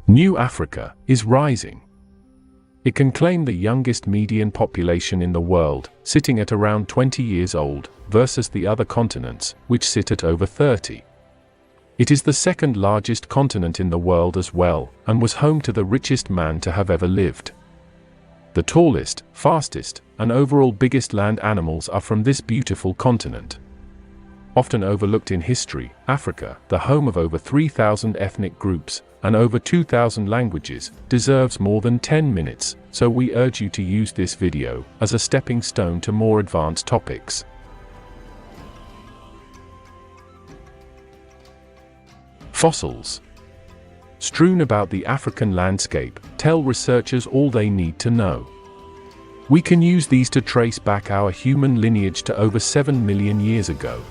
New Africa is rising. It can claim the youngest median population in the world, sitting at around 20 years old, versus the other continents, which sit at over 30. It is the second largest continent in the world as well, and was home to the richest man to have ever lived. The tallest, fastest, and overall biggest land animals are from this beautiful continent. Often overlooked in history, Africa, the home of over 3,000 ethnic groups, and over 2,000 languages, deserves more than 10 minutes, so we urge you to use this video as a stepping stone to more advanced topics. Fossils. Strewn about the African landscape, tell researchers all they need to know. We can use these to trace back our human lineage to over 7 million years ago.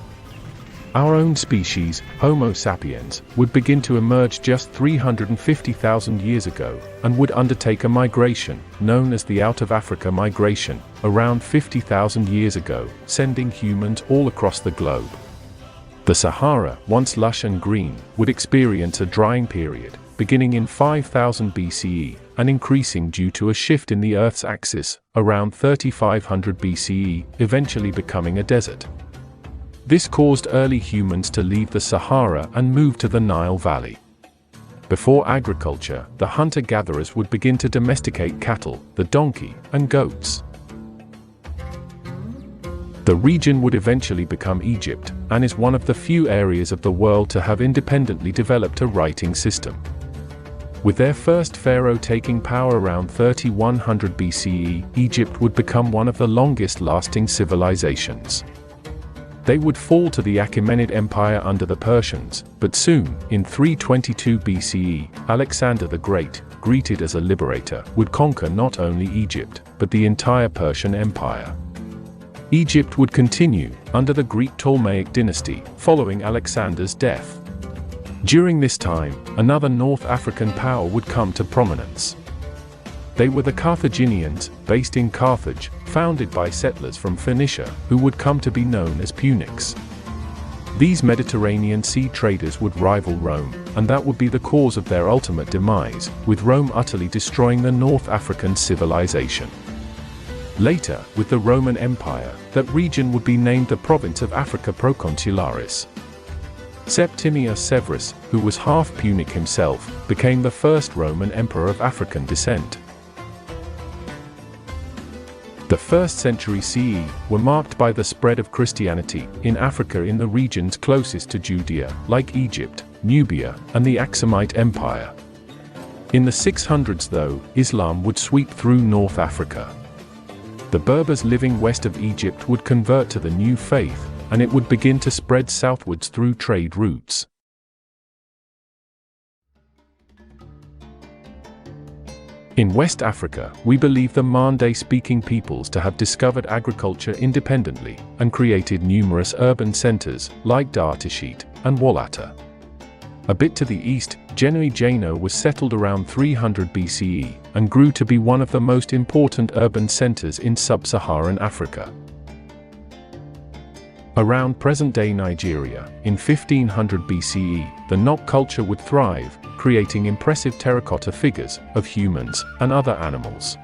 Our own species, Homo sapiens, would begin to emerge just 350,000 years ago, and would undertake a migration, known as the Out of Africa migration, around 50,000 years ago, sending humans all across the globe. The Sahara, once lush and green, would experience a drying period, beginning in 5000 BCE, and increasing due to a shift in the Earth's axis, around 3500 BCE, eventually becoming a desert. This caused early humans to leave the Sahara and move to the Nile Valley. Before agriculture, the hunter-gatherers would begin to domesticate cattle, the donkey, and goats. The region would eventually become Egypt, and is one of the few areas of the world to have independently developed a writing system. With their first pharaoh taking power around 3100 BCE, Egypt would become one of the longest-lasting civilizations. They would fall to the Achaemenid Empire under the Persians, but soon, in 322 BCE, Alexander the Great, greeted as a liberator, would conquer not only Egypt, but the entire Persian Empire. Egypt would continue, under the Greek Ptolemaic dynasty, following Alexander's death. During this time, another North African power would come to prominence. They were the Carthaginians, based in Carthage, founded by settlers from Phoenicia, who would come to be known as Punics. These Mediterranean sea traders would rival Rome, and that would be the cause of their ultimate demise, with Rome utterly destroying the North African civilization. Later, with the Roman Empire, that region would be named the province of Africa Proconsularis. Septimius Severus, who was half Punic himself, became the first Roman emperor of African descent. The 1st century CE were marked by the spread of Christianity in Africa in the regions closest to Judea, like Egypt, Nubia, and the Aksumite Empire. In the 600s though, Islam would sweep through North Africa. The Berbers living west of Egypt would convert to the new faith, and it would begin to spread southwards through trade routes. In West Africa, we believe the Mande-speaking peoples to have discovered agriculture independently, and created numerous urban centers, like Dar-Tashit and Wallata. A bit to the east, Genui-Jano was settled around 300 BCE, and grew to be one of the most important urban centers in sub-Saharan Africa. Around present-day Nigeria, in 1500 BCE, the Nok culture would thrive, creating impressive terracotta figures of humans and other animals.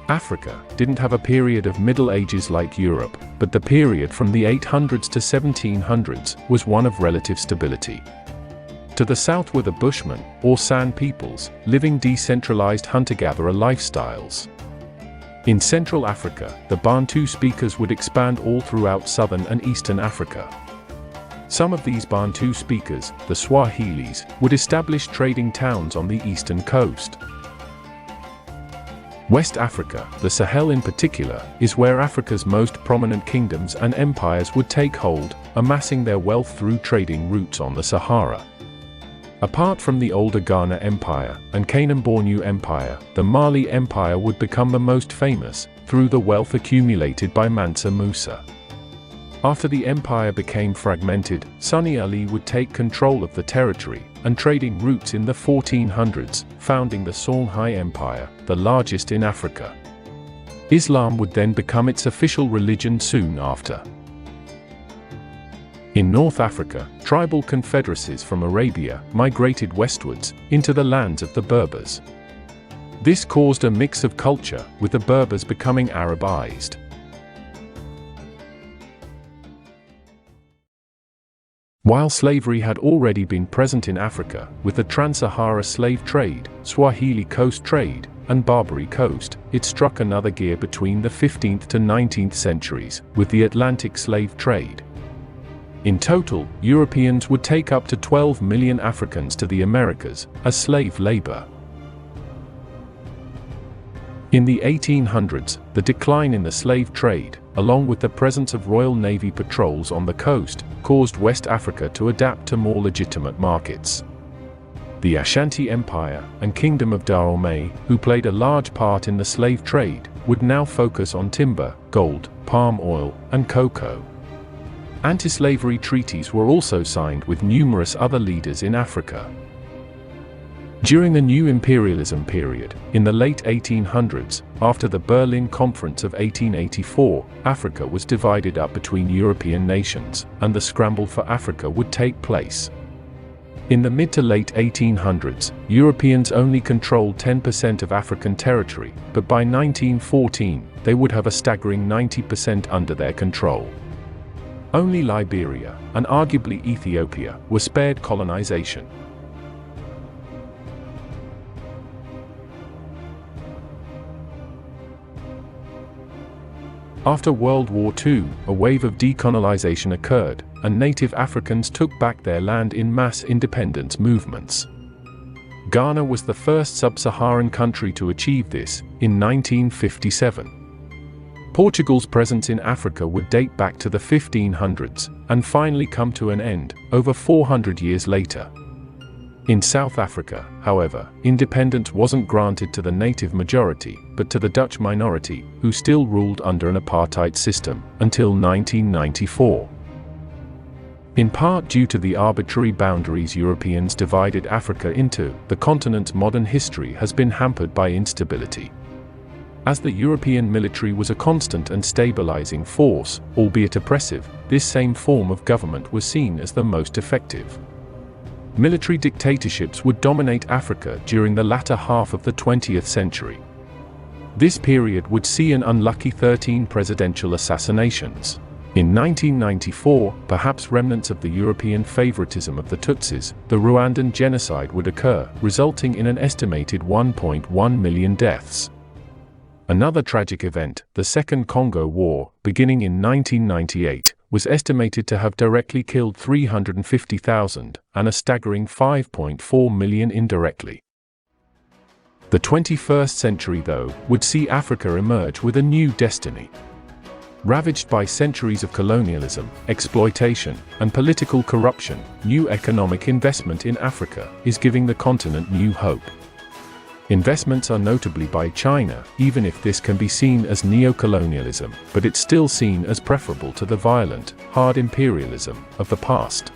Africa didn't have a period of Middle Ages like Europe, but the period from the 800s to 1700s was one of relative stability. To the south were the Bushmen, or San peoples, living decentralized hunter-gatherer lifestyles. In Central Africa, the Bantu speakers would expand all throughout southern and eastern Africa. Some of these Bantu speakers, the Swahilis, would establish trading towns on the eastern coast. West Africa, the Sahel in particular, is where Africa's most prominent kingdoms and empires would take hold, amassing their wealth through trading routes on the Sahara. Apart from the older Ghana Empire and Kanem-Bornu Empire, the Mali Empire would become the most famous, through the wealth accumulated by Mansa Musa. After the empire became fragmented, Sunni Ali would take control of the territory, and trading routes in the 1400s, founding the Songhai Empire, the largest in Africa. Islam would then become its official religion soon after. In North Africa, tribal confederacies from Arabia migrated westwards into the lands of the Berbers. This caused a mix of culture, with the Berbers becoming Arabized. While slavery had already been present in Africa, with the Trans-Sahara slave trade, Swahili coast trade, and Barbary coast, it struck another gear between the 15th to 19th centuries, with the Atlantic slave trade. In total, Europeans would take up to 12 million Africans to the Americas as slave labor. In the 1800s, the decline in the slave trade, along with the presence of Royal Navy patrols on the coast, caused West Africa to adapt to more legitimate markets. The Ashanti Empire and Kingdom of Dahomey, who played a large part in the slave trade, would now focus on timber, gold, palm oil, and cocoa. Anti-slavery treaties were also signed with numerous other leaders in Africa. During the New Imperialism period, in the late 1800s, after the Berlin Conference of 1884, Africa was divided up between European nations, and the scramble for Africa would take place. In the mid to late 1800s, Europeans only controlled 10% of African territory, but by 1914, they would have a staggering 90% under their control. Only Liberia, and arguably Ethiopia, were spared colonization. After World War II, a wave of decolonization occurred, and native Africans took back their land in mass independence movements. Ghana was the first sub-Saharan country to achieve this, in 1957. Portugal's presence in Africa would date back to the 1500s, and finally come to an end, over 400 years later. In South Africa, however, independence wasn't granted to the native majority, but to the Dutch minority, who still ruled under an apartheid system, until 1994. In part due to the arbitrary boundaries Europeans divided Africa into, the continent's modern history has been hampered by instability. As the European military was a constant and stabilizing force, albeit oppressive, this same form of government was seen as the most effective. Military dictatorships would dominate Africa during the latter half of the 20th century. This period would see an unlucky 13 presidential assassinations. In 1994, perhaps remnants of the European favoritism of the Tutsis, the Rwandan genocide would occur, resulting in an estimated 1.1 million deaths. Another tragic event, the Second Congo War, beginning in 1998, was estimated to have directly killed 350,000, and a staggering 5.4 million indirectly. The 21st century, though, would see Africa emerge with a new destiny. Ravaged by centuries of colonialism, exploitation, and political corruption, new economic investment in Africa is giving the continent new hope. Investments are notably by China, even if this can be seen as neo-colonialism, but it's still seen as preferable to the violent, hard imperialism of the past.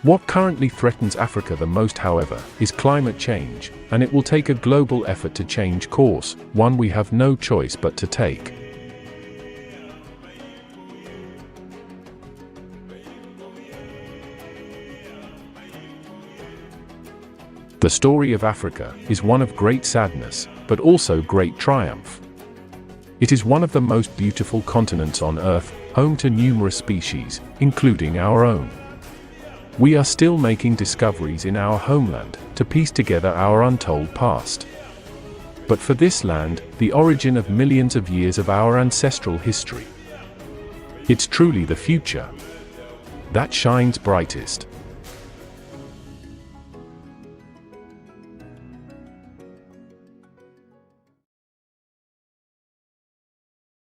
What currently threatens Africa the most, however, is climate change, and it will take a global effort to change course, one we have no choice but to take. The story of Africa is one of great sadness, but also great triumph. It is one of the most beautiful continents on Earth, home to numerous species, including our own. We are still making discoveries in our homeland to piece together our untold past. But for this land, the origin of millions of years of our ancestral history. It's truly the future that shines brightest.